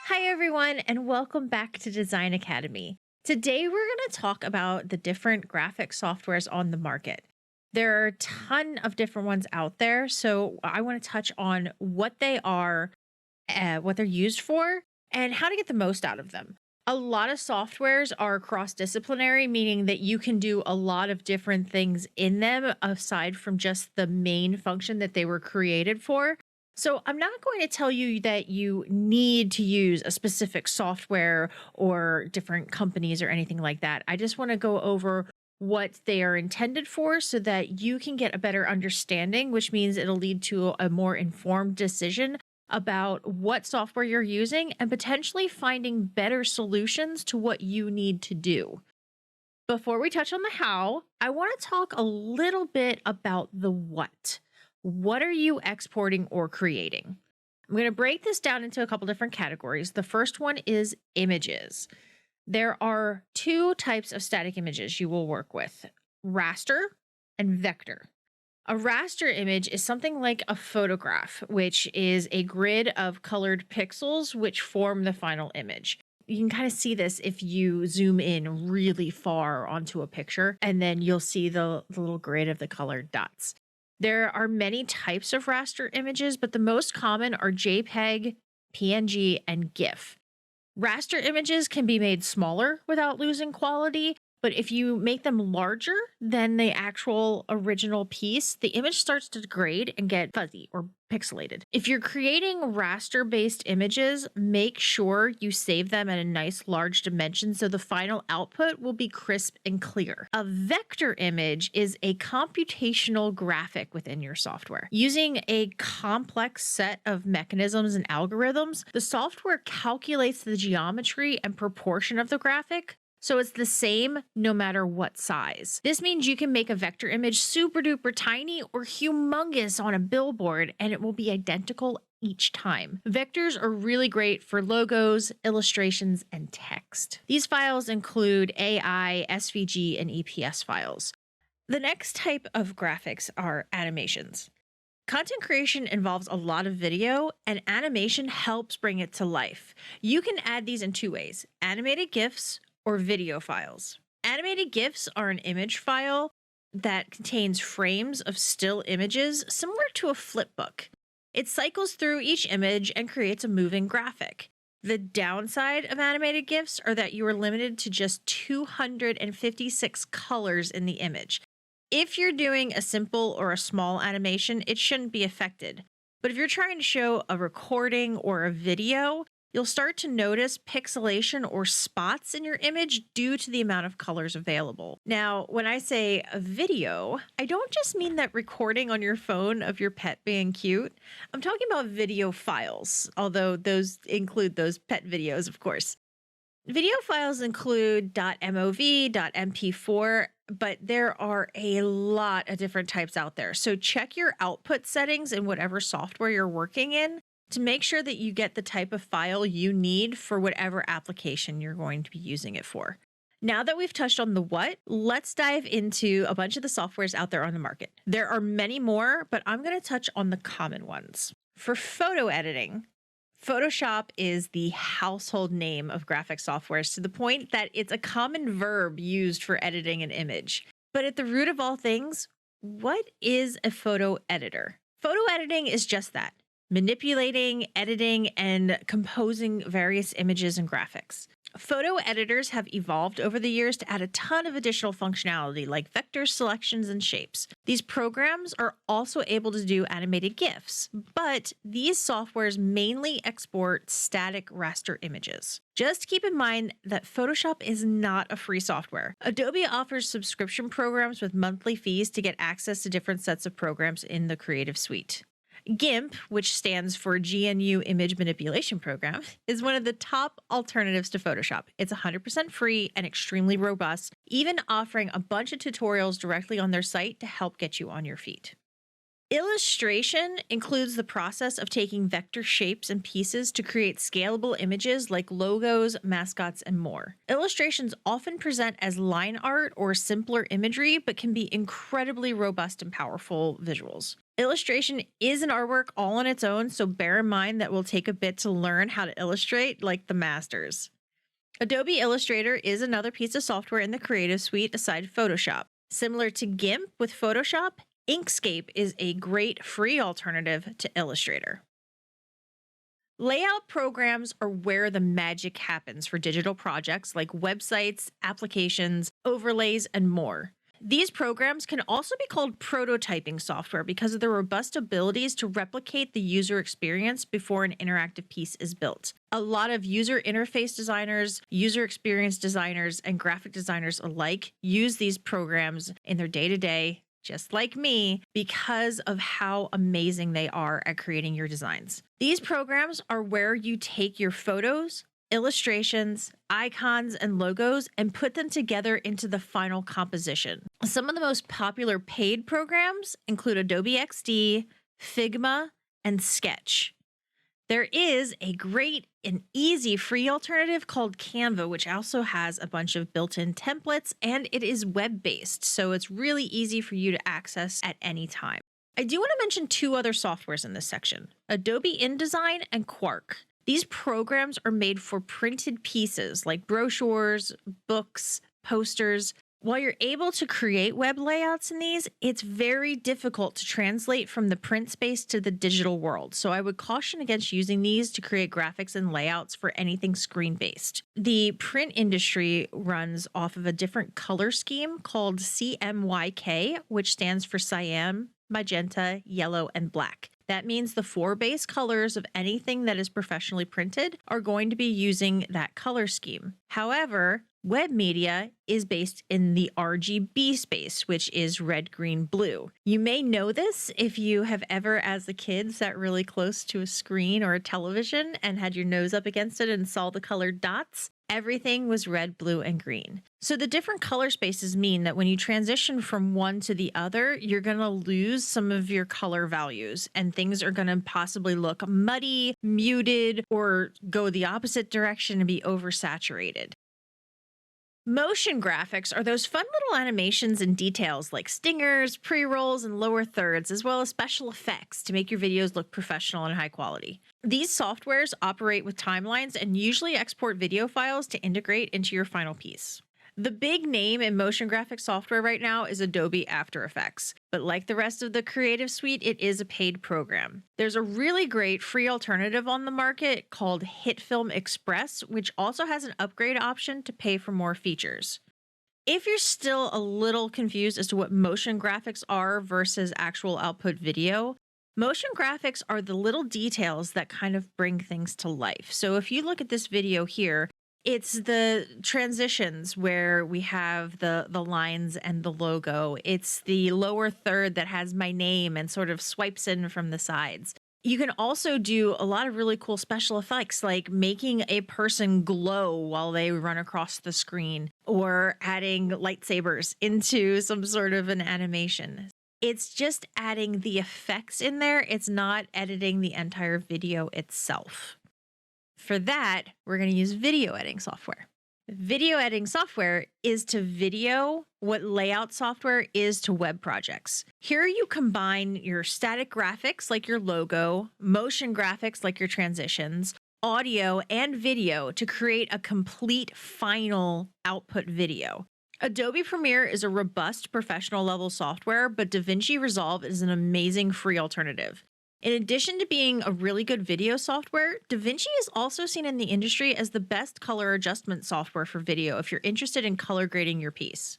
Hi, everyone, and welcome back to Design Academy. Today, we're going to talk about the different graphic softwares on the market. There are a ton of different ones out there, so I want to touch on what they are, what they're used for, and how to get the most out of them. A lot of softwares are cross disciplinary, meaning that you can do a lot of different things in them aside from just the main function that they were created for. So, I'm not going to tell you that you need to use a specific software or different companies or anything like that. I just want to go over what they are intended for so that you can get a better understanding, which means it'll lead to a more informed decision about what software you're using and potentially finding better solutions to what you need to do. Before we touch on the how, I want to talk a little bit about the what. What are you exporting or creating? I'm going to break this down into a couple different categories. The first one is images. There are two types of static images you will work with: raster and vector. A raster image is something like a photograph, which is a grid of colored pixels which form the final image. You can kind of see this if you zoom in really far onto a picture, and then you'll see the little grid of the colored dots. There are many types of raster images, but the most common are JPEG, PNG, and GIF. Raster images can be made smaller without losing quality, but if you make them larger than the actual original piece, the image starts to degrade and get fuzzy or pixelated. If you're creating raster based images, make sure you save them at a nice large dimension so the final output will be crisp and clear. A vector image is a computational graphic within your software. Using a complex set of mechanisms and algorithms, the software calculates the geometry and proportion of the graphic, so it's the same no matter what size. This means you can make a vector image super duper tiny or humongous on a billboard, and it will be identical each time. Vectors are really great for logos, illustrations, and text. These files include AI, SVG, and EPS files. The next type of graphics are animations. Content creation involves a lot of video, and animation helps bring it to life. You can add these in two ways: animated GIFs or video files. Animated GIFs are an image file that contains frames of still images similar to a flipbook. It cycles through each image and creates a moving graphic. The downside of animated GIFs are that you are limited to just 256 colors in the image. If you're doing a simple or a small animation, it shouldn't be affected. But if you're trying to show a recording or a video, you'll start to notice pixelation or spots in your image due to the amount of colors available. Now, when I say a video, I don't just mean that recording on your phone of your pet being cute. I'm talking about video files, although those include those pet videos, of course. Video files include .mov, .mp4, but there are a lot of different types out there. So check your output settings in whatever software you're working in to make sure that you get the type of file you need for whatever application you're going to be using it for. Now that we've touched on the what, let's dive into a bunch of the softwares out there on the market. There are many more, but I'm going to touch on the common ones. For photo editing, Photoshop is the household name of graphic softwares to the point that it's a common verb used for editing an image. But at the root of all things, what is a photo editor? Photo editing is just that: manipulating, editing, and composing various images and graphics. Photo editors have evolved over the years to add a ton of additional functionality like vector selections and shapes. These programs are also able to do animated GIFs, but these softwares mainly export static raster images. Just keep in mind that Photoshop is not a free software. Adobe offers subscription programs with monthly fees to get access to different sets of programs in the Creative Suite. GIMP, which stands for GNU Image Manipulation Program, is one of the top alternatives to Photoshop. It's 100% free and extremely robust, even offering a bunch of tutorials directly on their site to help get you on your feet. Illustration includes the process of taking vector shapes and pieces to create scalable images like logos, mascots, and more. Illustrations often present as line art or simpler imagery, but can be incredibly robust and powerful visuals. Illustration is an artwork all on its own, so bear in mind that will take a bit to learn how to illustrate like the masters. Adobe Illustrator is another piece of software in the Creative Suite aside Photoshop. Similar to GIMP with Photoshop, Inkscape is a great free alternative to Illustrator. Layout programs are where the magic happens for digital projects like websites, applications, overlays, and more. These programs can also be called prototyping software because of their robust abilities to replicate the user experience before an interactive piece is built. A lot of user interface designers, user experience designers, and graphic designers alike use these programs in their day-to-day, just like me, because of how amazing they are at creating your designs. These programs are where you take your photos, illustrations, icons, and logos and put them together into the final composition. Some of the most popular paid programs include Adobe XD, Figma, and Sketch. There is a great and easy free alternative called Canva, which also has a bunch of built-in templates, and it is web-based, so it's really easy for you to access at any time. I do want to mention two other softwares in this section, Adobe InDesign and Quark. These programs are made for printed pieces like brochures, books, posters. While you're able to create web layouts in these, it's very difficult to translate from the print space to the digital world. So I would caution against using these to create graphics and layouts for anything screen-based. The print industry runs off of a different color scheme called CMYK, which stands for cyan, magenta, yellow, and black. That means the four base colors of anything that is professionally printed are going to be using that color scheme. However, web media is based in the RGB space, which is red, green, blue. You may know this if you have ever, as a kid, sat really close to a screen or a television and had your nose up against it and saw the colored dots. Everything was red, blue, and green. So the different color spaces mean that when you transition from one to the other, you're going to lose some of your color values and things are going to possibly look muddy, muted, or go the opposite direction and be oversaturated. Motion graphics are those fun little animations and details like stingers, pre-rolls, and lower thirds, as well as special effects to make your videos look professional and high quality. These softwares operate with timelines and usually export video files to integrate into your final piece. The big name in motion graphic software right now is Adobe After Effects, but like the rest of the Creative Suite, it is a paid program. There's a really great free alternative on the market called HitFilm Express, which also has an upgrade option to pay for more features. If you're still a little confused as to what motion graphics are versus actual output video, motion graphics are the little details that kind of bring things to life. So if you look at this video here, it's the transitions where we have the lines and the logo. It's the lower third that has my name and sort of swipes in from the sides. You can also do a lot of really cool special effects, like making a person glow while they run across the screen or adding lightsabers into some sort of an animation. It's just adding the effects in there. It's not editing the entire video itself. For that, we're going to use video editing software. Video editing software is to video what layout software is to web projects. Here you combine your static graphics like your logo, motion graphics like your transitions, audio, and video to create a complete final output video. Adobe Premiere is a robust professional level software, but DaVinci Resolve is an amazing free alternative. In addition to being a really good video software, DaVinci is also seen in the industry as the best color adjustment software for video if you're interested in color grading your piece.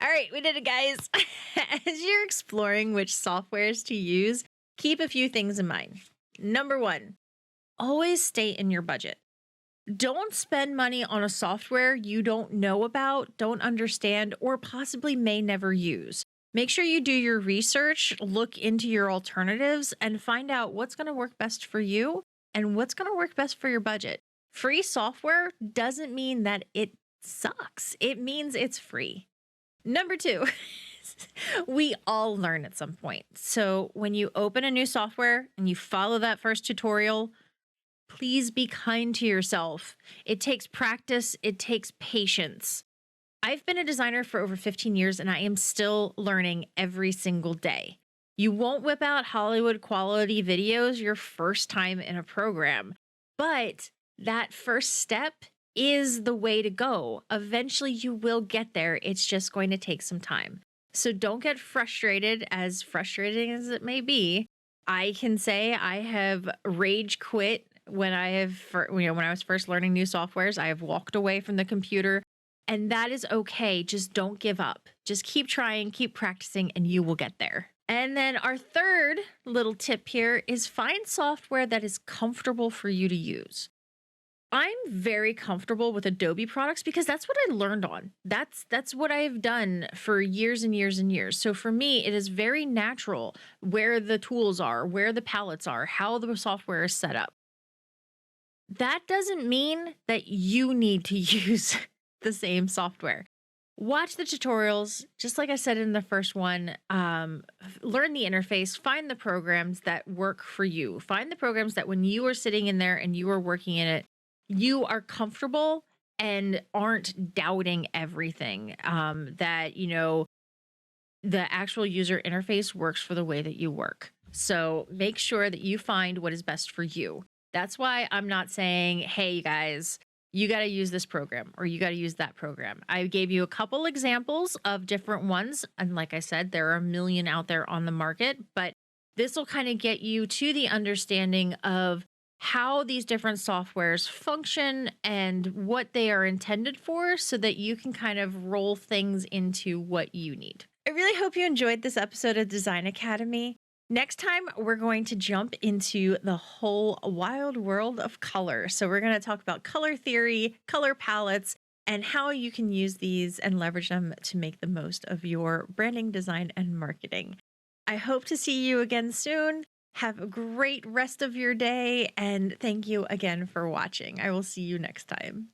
All right, we did it, guys. As you're exploring which softwares to use, keep a few things in mind. Number one, always stay in your budget. Don't spend money on a software you don't know about, don't understand, or possibly may never use. Make sure you do your research, look into your alternatives, and find out what's going to work best for you and what's going to work best for your budget. Free software doesn't mean that it sucks. It means it's free. Number two, we all learn at some point. So when you open a new software and you follow that first tutorial, please be kind to yourself. It takes practice. It takes patience. I've been a designer for over 15 years and I am still learning every single day. You won't whip out Hollywood quality videos your first time in a program, but that first step is the way to go. Eventually, you will get there. It's just going to take some time. So don't get frustrated, as frustrating as it may be. I can say I have rage quit when when I was first learning new softwares. I have walked away from the computer, and that is okay. Just don't give up. Just keep trying, keep practicing, and you will get there. And then our third little tip here is find software that is comfortable for you to use. I'm very comfortable with Adobe products because that's what I learned on. That's what I've done for years and years and years. So for me, it is very natural where the tools are, where the palettes are, how the software is set up. That doesn't mean that you need to use the same software. Watch the tutorials, just like I said in the first one. Learn the interface, find the programs that work for you. Find the programs that when you are sitting in there and you are working in it, you are comfortable and aren't doubting everything. The actual user interface works for the way that you work. So make sure that you find what is best for you. That's why I'm not saying, hey, you guys, you got to use this program or you got to use that program. I gave you a couple examples of different ones. And like I said, there are a million out there on the market, but this will kind of get you to the understanding of how these different softwares function and what they are intended for so that you can kind of roll things into what you need. I really hope you enjoyed this episode of Design Academy. Next time, we're going to jump into the whole wild world of color. So, we're going to talk about color theory, color palettes, and how you can use these and leverage them to make the most of your branding, design, and marketing. I hope to see you again soon. Have a great rest of your day, and thank you again for watching. I will see you next time.